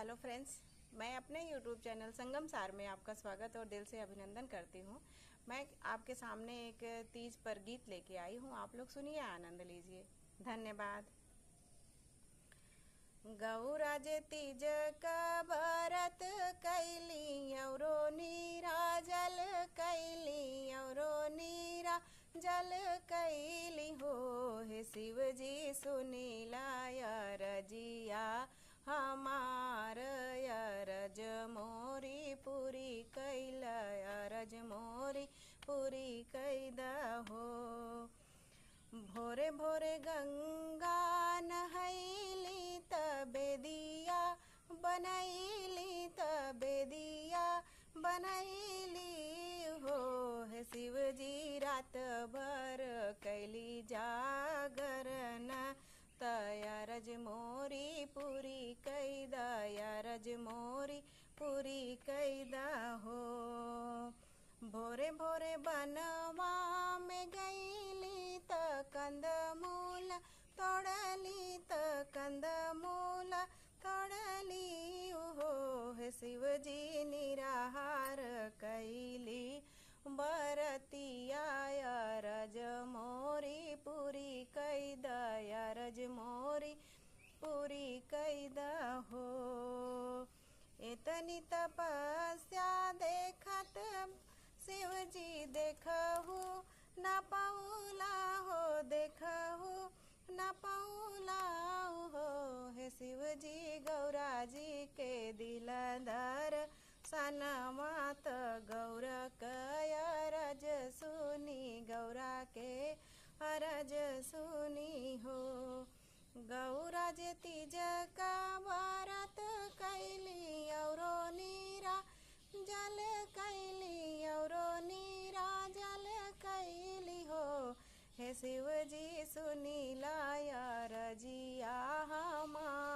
Hello friends, मैं अपने YouTube channel संगम सार में आपका स्वागत और दिल से अभिनंदन करती हूँ। मैं आपके सामने एक तीज पर गीत लेके आई हूँ। आप लोग सुनिए, आनंद लीजिए। धन्यवाद। गौरा जे तीज का व्रत कैली औरो नीरा जल कैली औरो नीरा जल कैली हो। हे शिव जी सुनीला रजिया हमार अरज मोरी पूरी कैल अरज मोरी पूरी कैदा हो। भोरे भोरे गंगा नहैली बेदिया बनैली बेदिया बनैली हो। हे शिव जी रात भर कैली जागरण तयरज मोरी पूरी कैदा अरज मोरी पूरी कैदा हो। भोरे भोरे बनवा में गईली त कंदमूल तोड़ली त कंदमूल तोड़ली हो। हे शिव जी निराहार कैली बरतिया अरज मोरी पूरी कैदा अरज मोरी पूरी कैदा हो। इतनी तपस्या देखत शिव जी देखहु न पौला हो, देखहु न पौला हो। हे शिव जी गौरा जी के दिलदार सनमात गौर कय अरज सुनी गौरा के अरज सुनी हो। गौरा जे तीज का व्रत कैली औरो नीरा जल कैली औरो नीरा जल कैली हो। हे शिव जी सुनीला रजिया हमार